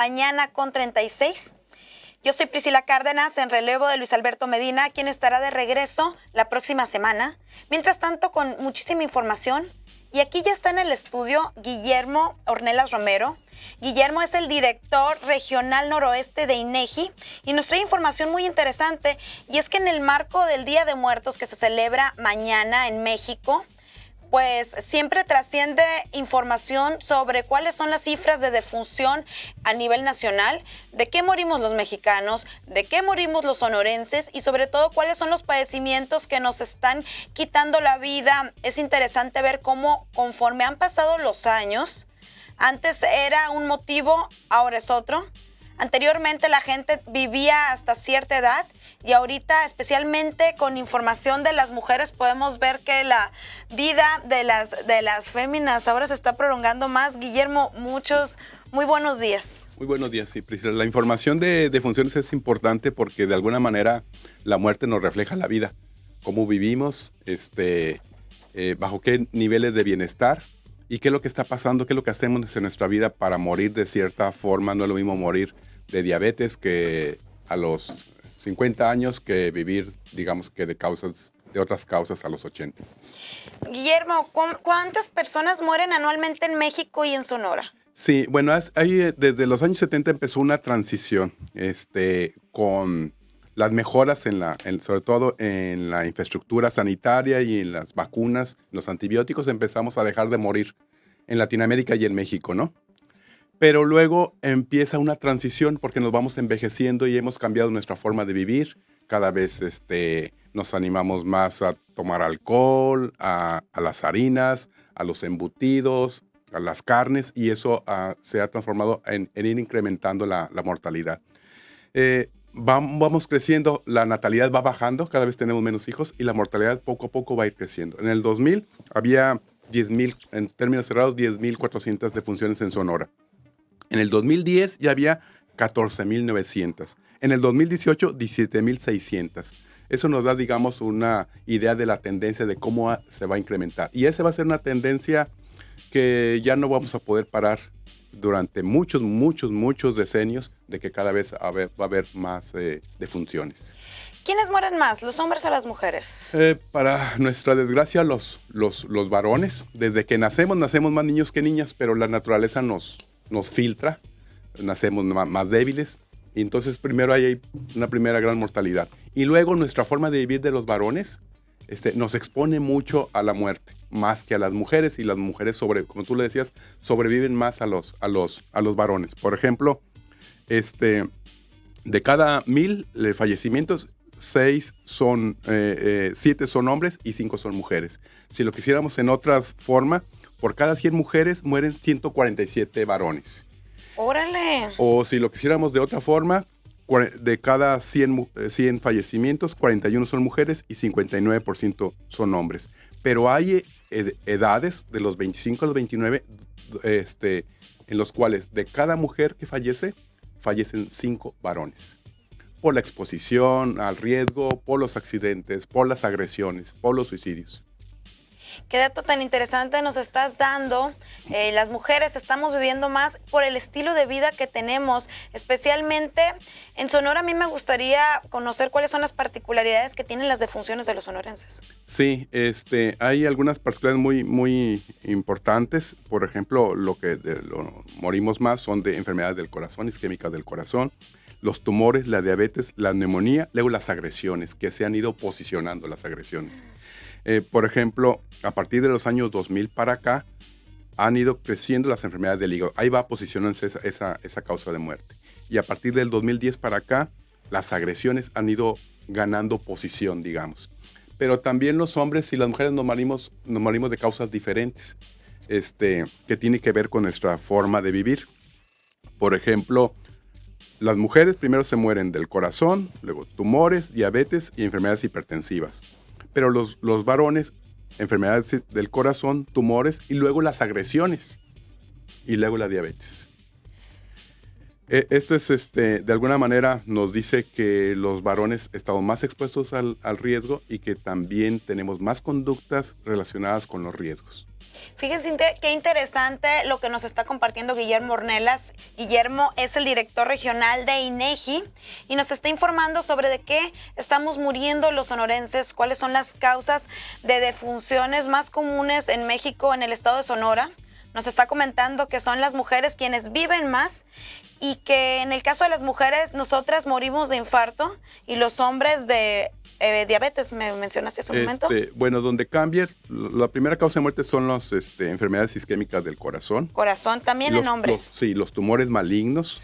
mañana con 36. Yo soy Priscila Cárdenas, en relevo de Luis Alberto Medina, quien estará de regreso la próxima semana. Mientras tanto, con muchísima información. Y aquí ya está en el estudio Guillermo Ornelas Romero. Guillermo es el director regional noroeste de INEGI y nos trae información muy interesante. Y es que en el marco del Día de Muertos que se celebra mañana en México, pues siempre trasciende información sobre cuáles son las cifras de defunción a nivel nacional, de qué morimos los mexicanos, de qué morimos los sonorenses y sobre todo cuáles son los padecimientos que nos están quitando la vida. Es interesante ver cómo conforme han pasado los años, antes era un motivo, ahora es otro. Anteriormente la gente vivía hasta cierta edad y ahorita, especialmente con información de las mujeres, podemos ver que la vida de las féminas ahora se está prolongando más. Guillermo, muy buenos días. Muy buenos días, sí, Priscila. La información de defunciones es importante porque de alguna manera la muerte nos refleja la vida, cómo vivimos, bajo qué niveles de bienestar y qué es lo que está pasando, qué es lo que hacemos en nuestra vida para morir de cierta forma. No es lo mismo morir de diabetes que a los 50 años que vivir, digamos que de otras causas a los 80. Guillermo, ¿cuántas personas mueren anualmente en México y en Sonora? Sí, bueno, desde los años 70 empezó una transición con las mejoras sobre todo en la infraestructura sanitaria y en las vacunas, los antibióticos, empezamos a dejar de morir en Latinoamérica y en México, ¿no? Pero luego empieza una transición porque nos vamos envejeciendo y hemos cambiado nuestra forma de vivir. Cada vez nos animamos más a tomar alcohol, a las harinas, a los embutidos, a las carnes, y eso se ha transformado en ir incrementando la mortalidad. Vamos creciendo, la natalidad va bajando, cada vez tenemos menos hijos y la mortalidad poco a poco va a ir creciendo. En el 2000 había 10,000, en términos cerrados, 10,400 defunciones en Sonora. En el 2010 ya había 14,900. En el 2018, 17,600. Eso nos da, digamos, una idea de la tendencia de cómo se va a incrementar. Y esa va a ser una tendencia que ya no vamos a poder parar durante muchos decenios, de que cada vez va a haber más defunciones. ¿Quiénes mueren más, los hombres o las mujeres? Para nuestra desgracia, los varones. Desde que nacemos más niños que niñas, pero la naturaleza nos filtra, nacemos más débiles, y entonces primero hay una primera gran mortalidad. Y luego nuestra forma de vivir de los varones nos expone mucho a la muerte, más que a las mujeres, y las mujeres, como tú le decías, sobreviven más a los varones. Por ejemplo, de cada 1,000 fallecimientos, 7 son hombres y 5 son mujeres. Si lo quisiéramos en otra forma, por cada 100 mujeres mueren 147 varones. ¡Órale! O si lo quisiéramos de otra forma, de cada 100 fallecimientos, 41 son mujeres y 59% son hombres. Pero hay edades, de los 25 a los 29, en los cuales de cada mujer que fallece, fallecen 5 varones. Por la exposición al riesgo, por los accidentes, por las agresiones, por los suicidios. Qué dato tan interesante nos estás dando. Las mujeres estamos viviendo más por el estilo de vida que tenemos, especialmente en Sonora. A mí me gustaría conocer cuáles son las particularidades que tienen las defunciones de los sonorenses. Sí, hay algunas particularidades muy importantes. Por ejemplo, lo morimos más son de enfermedades del corazón, isquémicas del corazón, los tumores, la diabetes, la neumonía, luego las agresiones, que se han ido posicionando las agresiones. Por ejemplo, a partir de los años 2000 para acá, han ido creciendo las enfermedades del hígado. Ahí va posicionándose esa causa de muerte. Y a partir del 2010 para acá, las agresiones han ido ganando posición, digamos. Pero también los hombres y las mujeres nos morimos de causas diferentes, que tiene que ver con nuestra forma de vivir. Por ejemplo, las mujeres primero se mueren del corazón, luego tumores, diabetes y enfermedades hipertensivas. Pero los varones, enfermedades del corazón, tumores y luego las agresiones y luego la diabetes. Esto es, de alguna manera, nos dice que los varones estamos más expuestos al riesgo y que también tenemos más conductas relacionadas con los riesgos. Fíjense qué interesante lo que nos está compartiendo Guillermo Ornelas. Guillermo es el director regional de INEGI y nos está informando sobre de qué estamos muriendo los sonorenses, cuáles son las causas de defunciones más comunes en México, en el estado de Sonora. Nos está comentando que son las mujeres quienes viven más y que en el caso de las mujeres nosotras morimos de infarto y los hombres de diabetes, me mencionaste hace un momento. Bueno, donde cambia, la primera causa de muerte son las enfermedades isquémicas del corazón. Corazón, también en hombres. Sí, los tumores malignos.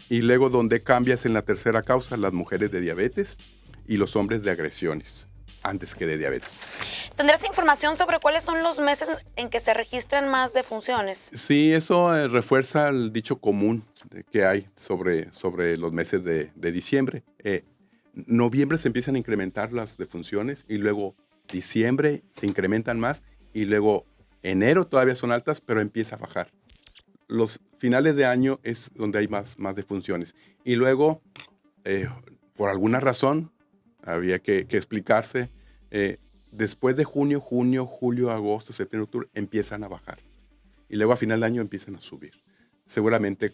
Y luego donde cambias en la tercera causa, las mujeres de diabetes y los hombres de agresiones, antes que de diabetes. ¿Tendrás información sobre cuáles son los meses en que se registran más defunciones? Sí, eso refuerza el dicho común que hay sobre los meses de diciembre. Noviembre se empiezan a incrementar las defunciones y luego diciembre se incrementan más y luego enero todavía son altas, pero empieza a bajar. Los finales de año es donde hay más defunciones. Y luego, por alguna razón, había que explicarse, después de junio, julio, agosto, septiembre, octubre, empiezan a bajar. Y luego a final de año empiezan a subir. Seguramente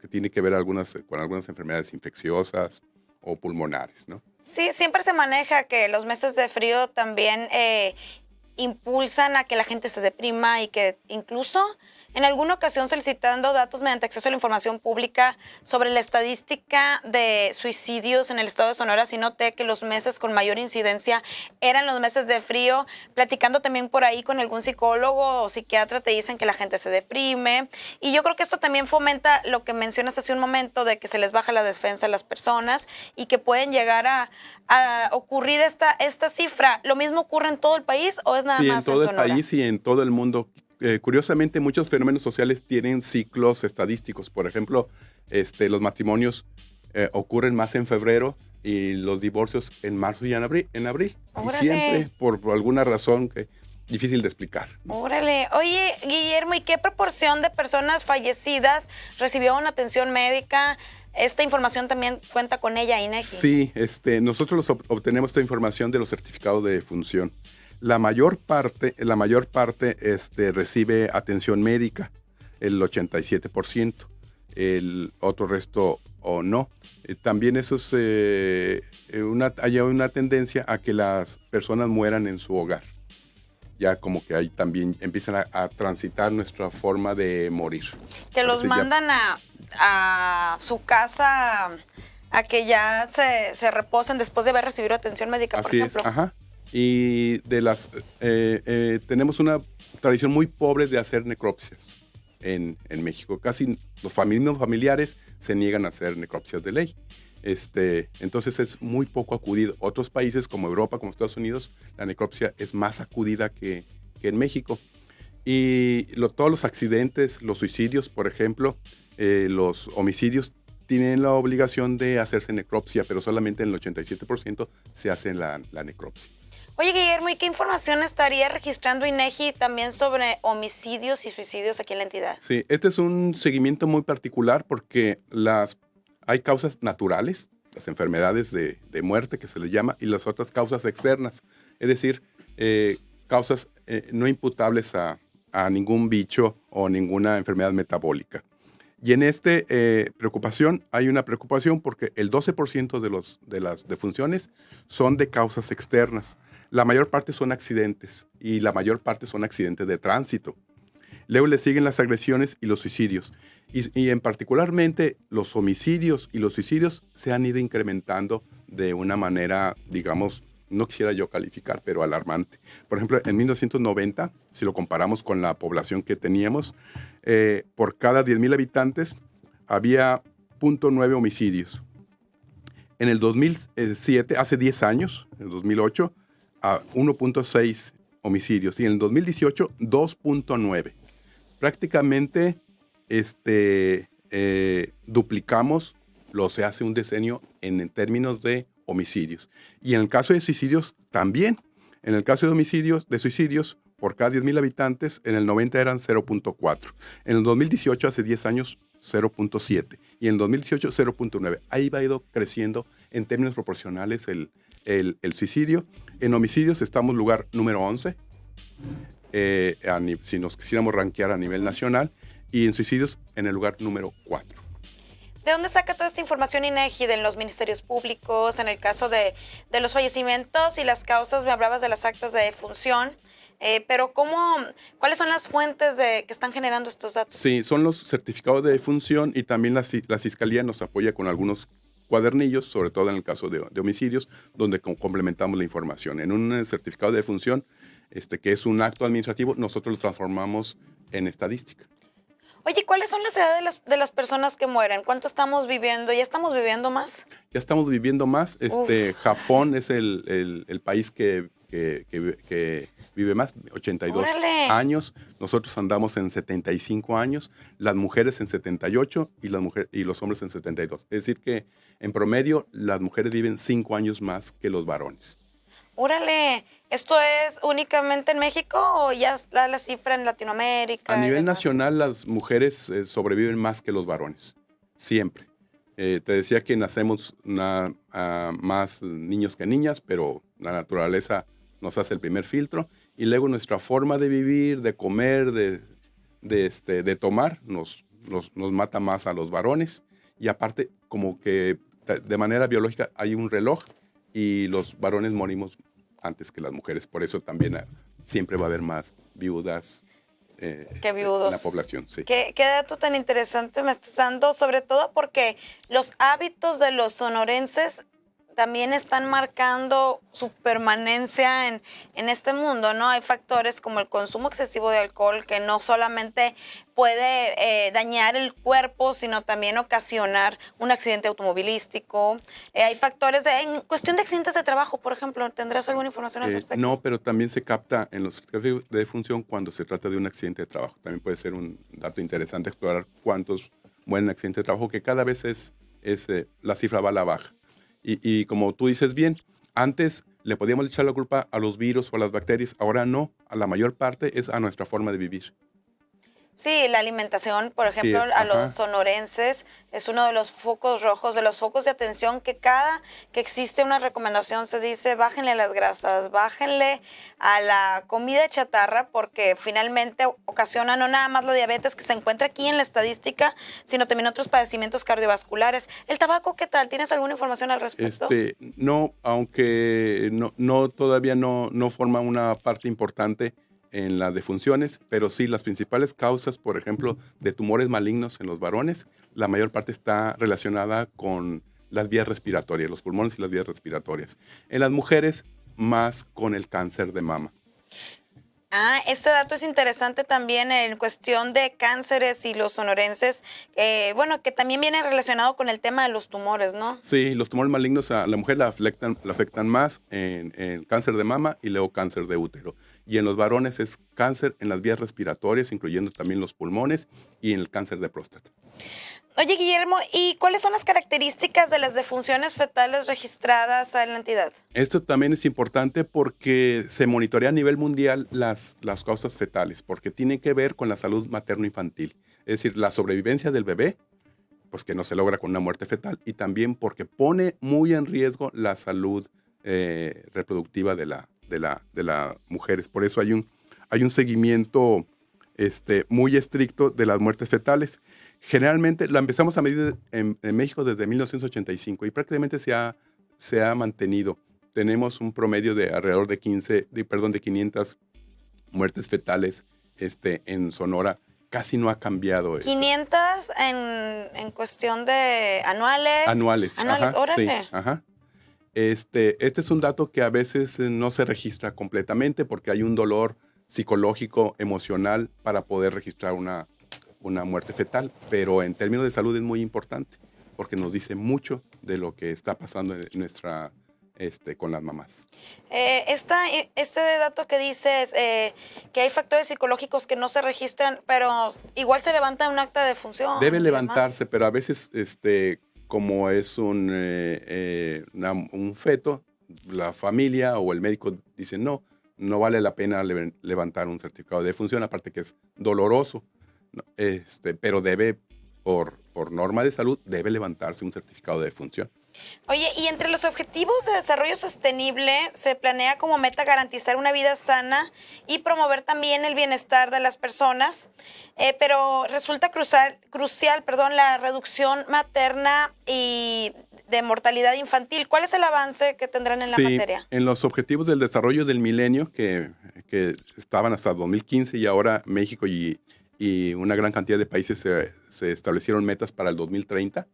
que tiene que ver con algunas enfermedades infecciosas o pulmonares, ¿no? Sí, siempre se maneja que los meses de frío también impulsan a que la gente se deprima y que incluso en alguna ocasión solicitando datos mediante acceso a la información pública sobre la estadística de suicidios en el estado de Sonora, sí noté que los meses con mayor incidencia eran los meses de frío. Platicando también por ahí con algún psicólogo o psiquiatra te dicen que la gente se deprime y yo creo que esto también fomenta lo que mencionas hace un momento de que se les baja la defensa a las personas y que pueden llegar a ocurrir esta cifra. ¿Lo mismo ocurre en todo el país o es nada más en Sonora? Sí, en todo el país y en todo el mundo. Curiosamente, muchos fenómenos sociales tienen ciclos estadísticos. Por ejemplo, los matrimonios ocurren más en febrero y los divorcios en marzo y en abril. Y siempre, por alguna razón que difícil de explicar. Órale. Oye, Guillermo, ¿y qué proporción de personas fallecidas recibieron atención médica? Esta información también cuenta con ella, INEGI. Sí, nosotros obtenemos esta información de los certificados de defunción. La mayor parte recibe atención médica, el 87%, el otro resto o no. También eso es hay una tendencia a que las personas mueran en su hogar. Ya como que ahí también empiezan a transitar nuestra forma de morir. Que los mandan a su casa a que ya se reposen después de haber recibido atención médica, por ejemplo. Así es, ajá. Y tenemos una tradición muy pobre de hacer necropsias en México. Casi los familiares se niegan a hacer necropsias de ley. Entonces es muy poco acudido. Otros países como Europa, como Estados Unidos, la necropsia es más acudida que en México. Y todos los accidentes, los suicidios, por ejemplo, los homicidios, tienen la obligación de hacerse necropsia, pero solamente en el 87% se hace la necropsia. Oye, Guillermo, ¿y qué información estaría registrando INEGI también sobre homicidios y suicidios aquí en la entidad? Sí, este es un seguimiento muy particular porque hay causas naturales, las enfermedades de muerte que se les llama, y las otras causas externas, es decir, causas no imputables a ningún bicho o ninguna enfermedad metabólica. Y en hay una preocupación porque el 12% de las defunciones son de causas externas. La mayor parte son accidentes y la mayor parte son accidentes de tránsito. Luego le siguen las agresiones y los suicidios. Y en particularmente los homicidios y los suicidios se han ido incrementando de una manera, digamos, no quisiera yo calificar, pero alarmante. Por ejemplo, en 1990, si lo comparamos con la población que teníamos, por cada 10,000 habitantes había 0.9 homicidios. En el 2007, hace 10 años, en el 2008, a 1.6 homicidios. Y en el 2018, 2.9. Prácticamente duplicamos lo se hace un decenio en términos de homicidios. Y en el caso de suicidios también. En el caso de suicidios, por cada 10,000 habitantes, en el 90 eran 0.4. En el 2018, hace 10 años, 0.7. Y en el 2018, 0.9. Ahí va ido creciendo en términos proporcionales el suicidio. En homicidios estamos lugar número 11. si nos quisiéramos rankear a nivel nacional, y en suicidios en el lugar número 4. ¿De dónde saca toda esta información INEGI? ¿De los ministerios públicos? En el caso de los fallecimientos y las causas, me hablabas de las actas de defunción, pero ¿cuáles son las fuentes que están generando estos datos? Sí, son los certificados de defunción, y también la Fiscalía nos apoya con algunos cuadernillos, sobre todo en el caso de homicidios, donde complementamos la información. En un certificado de defunción, que es un acto administrativo, nosotros lo transformamos en estadística. Oye, ¿cuáles son las edades de las personas que mueren? ¿Cuánto estamos viviendo? ¿Ya estamos viviendo más? Ya estamos viviendo más. Japón es el país que vive más, 82 ¡Órale! años. Nosotros andamos en 75 años, las mujeres en 78 y los hombres en 72. Es decir que en promedio las mujeres viven 5 años más que los varones. ¡Órale! ¿Esto es únicamente en México o ya da la cifra en Latinoamérica? A nivel nacional, las mujeres sobreviven más que los varones, siempre. Te decía que nacemos más niños que niñas, pero la naturaleza nos hace el primer filtro, y luego nuestra forma de vivir, de comer, de tomar, nos mata más a los varones, y aparte como que de manera biológica hay un reloj, y los varones morimos antes que las mujeres. Por eso también siempre va a haber más viudas que viudos en la población. Sí. ¿Qué dato tan interesante me estás dando? Sobre todo porque los hábitos de los sonorenses también están marcando su permanencia en este mundo, ¿no? Hay factores como el consumo excesivo de alcohol que no solamente puede dañar el cuerpo, sino también ocasionar un accidente automovilístico. Hay factores en cuestión de accidentes de trabajo, por ejemplo. ¿Tendrás alguna información al respecto? No, pero también se capta en los certificados de defunción cuando se trata de un accidente de trabajo. También puede ser un dato interesante explorar cuántos mueren en accidentes de trabajo, que cada vez la cifra va a la baja. Y como tú dices bien, antes le podíamos echar la culpa a los virus o a las bacterias, ahora no, a la mayor parte es a nuestra forma de vivir. Sí, la alimentación, por ejemplo, a los sonorenses es uno de los focos rojos, de los focos de atención que cada que existe una recomendación se dice bájenle las grasas, bájenle a la comida chatarra, porque finalmente ocasiona no nada más la diabetes que se encuentra aquí en la estadística, sino también otros padecimientos cardiovasculares. ¿El tabaco qué tal? ¿Tienes alguna información al respecto? No, aunque todavía no forma una parte importante en las defunciones, pero sí las principales causas, por ejemplo, de tumores malignos en los varones, la mayor parte está relacionada con las vías respiratorias, los pulmones y las vías respiratorias. En las mujeres, más con el cáncer de mama. Este dato es interesante también en cuestión de cánceres y los sonorenses, que también viene relacionado con el tema de los tumores, ¿no? Sí, los tumores malignos a la mujer la afectan más en cáncer de mama y luego cáncer de útero. Y en los varones es cáncer en las vías respiratorias, incluyendo también los pulmones, y en el cáncer de próstata. Oye, Guillermo, ¿y cuáles son las características de las defunciones fetales registradas en la entidad? Esto también es importante porque se monitorea a nivel mundial las causas fetales, porque tienen que ver con la salud materno-infantil. Es decir, la sobrevivencia del bebé, pues que no se logra con una muerte fetal, y también porque pone muy en riesgo la salud reproductiva de las mujeres. Por eso hay un seguimiento muy estricto de las muertes fetales. Generalmente la empezamos a medir en México desde 1985 y prácticamente se ha mantenido. Tenemos un promedio de alrededor de 500 muertes fetales en Sonora. Casi no ha cambiado eso. 500 en cuestión de anuales. Anuales, órale. Sí, ajá. Este es un dato que a veces no se registra completamente porque hay un dolor psicológico, emocional para poder registrar una muerte fetal, pero en términos de salud es muy importante porque nos dice mucho de lo que está pasando en con las mamás. Este dato que dices, que hay factores psicológicos que no se registran, pero igual se levanta un acta de defunción. Debe levantarse, pero a veces, como es un feto, la familia o el médico dicen no vale la pena levantar un certificado de defunción, aparte que es doloroso, pero debe, por norma de salud, debe levantarse un certificado de defunción. Oye, y entre los objetivos de desarrollo sostenible se planea como meta garantizar una vida sana y promover también el bienestar de las personas, pero resulta crucial, la reducción materna y de mortalidad infantil. ¿Cuál es el avance que tendrán en la Sí, materia? en los objetivos del desarrollo del milenio, que estaban hasta 2015 y ahora México y una gran cantidad de países se establecieron metas para el 2030.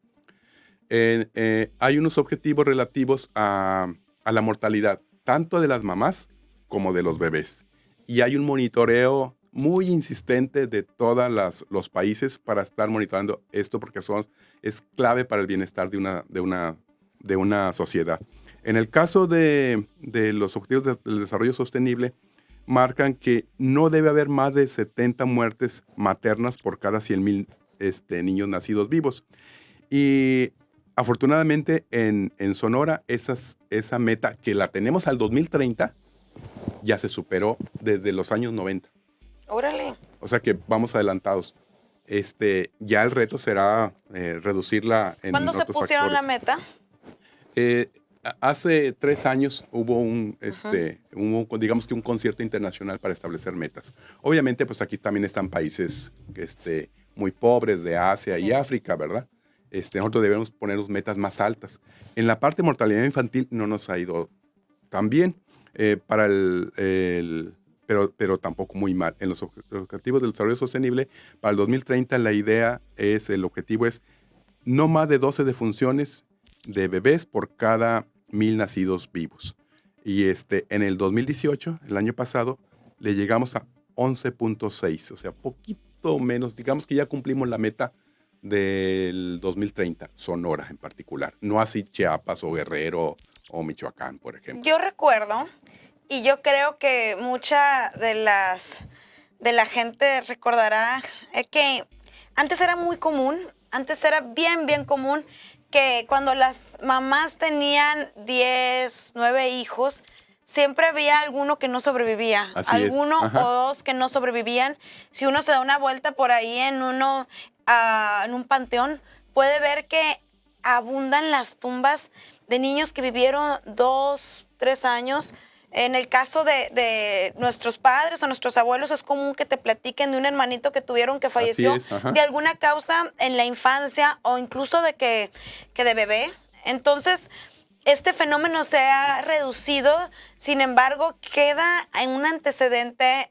Hay unos objetivos relativos a la mortalidad, tanto de las mamás como de los bebés. Y hay un monitoreo muy insistente de todos los países para estar monitoreando esto porque es clave para el bienestar de una sociedad. En el caso de los objetivos del desarrollo sostenible, marcan que no debe haber más de 70 muertes maternas por cada 100,000 niños nacidos vivos. Y afortunadamente en Sonora esa meta que la tenemos al 2030 ya se superó desde los años 90. Órale. O sea que vamos adelantados. Ya el reto será reducirla en ¿Cuándo se otros pusieron la factores. meta? Hace 3 años hubo digamos que un concierto internacional para establecer metas. Obviamente, pues aquí también están países muy pobres de Asia y África, ¿verdad? Nosotros debemos ponernos metas más altas. En la parte de mortalidad infantil no nos ha ido tan bien, pero tampoco muy mal. En los objetivos del desarrollo sostenible, para el 2030 el objetivo es no más de 12 defunciones de bebés por cada 1,000 nacidos vivos. Y en el 2018, el año pasado, le llegamos a 11.6, o sea, poquito menos. Digamos que ya cumplimos la meta del 2030, Sonora en particular. No así Chiapas o Guerrero o Michoacán, por ejemplo. Yo recuerdo, y yo creo que mucha de la gente recordará, que antes era muy común, antes era bien común que cuando las mamás tenían 10, 9 hijos, siempre había alguno que no sobrevivía. Así alguno es. o dos que no sobrevivían. Si uno se da una vuelta por ahí en un panteón, puede ver que abundan las tumbas de niños que vivieron 2, 3 años. En el caso de nuestros padres o nuestros abuelos, es común que te platiquen de un hermanito que tuvieron que falleció de alguna causa en la infancia o incluso de que de bebé. Entonces, este fenómeno se ha reducido, sin embargo, queda en un antecedente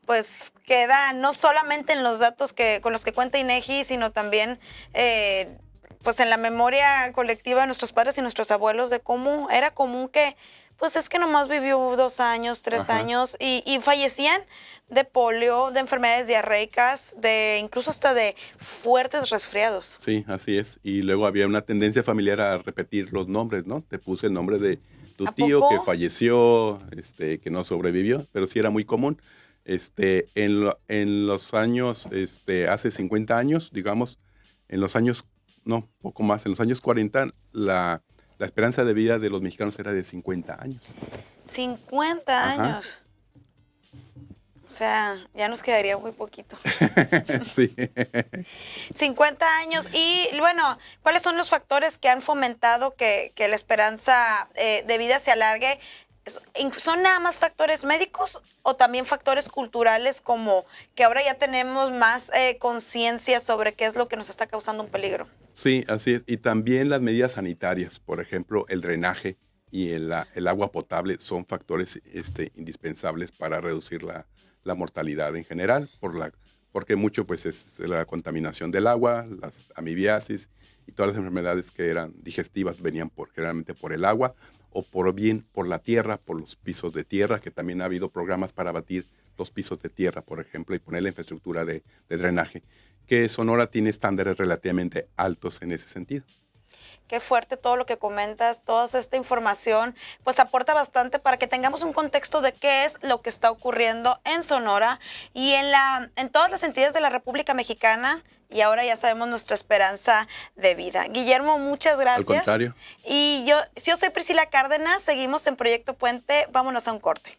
pues queda no solamente en los datos con los que cuenta INEGI, sino también pues en la memoria colectiva de nuestros padres y nuestros abuelos de cómo era común que pues es que nomás vivió 2 años, 3 años y fallecían de polio, de enfermedades diarreicas, incluso hasta de fuertes resfriados. Sí, así es. Y luego había una tendencia familiar a repetir los nombres, ¿no? Te puse el nombre de tu tío que falleció, que no sobrevivió, pero sí era muy común. En los años, hace 50 años, digamos, poco más, en los años 40, la esperanza de vida de los mexicanos era de 50 años. 50 años. O sea, ya nos quedaría muy poquito. Sí. 50 años. Y bueno, ¿cuáles son los factores que han fomentado que la esperanza de vida se alargue? ¿Son nada más factores médicos o también factores culturales, como que ahora ya tenemos más conciencia sobre qué es lo que nos está causando un peligro? Sí, así es. Y también las medidas sanitarias, por ejemplo, el drenaje y el agua potable son factores indispensables para reducir la mortalidad en general, porque mucho pues es la contaminación del agua, las amibiasis y todas las enfermedades que eran digestivas venían generalmente por el agua o por la tierra, por los pisos de tierra, que también ha habido programas para abatir los pisos de tierra, por ejemplo, y poner la infraestructura de drenaje, que Sonora tiene estándares relativamente altos en ese sentido. Qué fuerte todo lo que comentas, toda esta información, pues aporta bastante para que tengamos un contexto de qué es lo que está ocurriendo en Sonora y en todas las entidades de la República Mexicana, y ahora ya sabemos nuestra esperanza de vida. Guillermo, muchas gracias. Al contrario. Y yo soy Priscila Cárdenas, seguimos en Proyecto Puente, vámonos a un corte.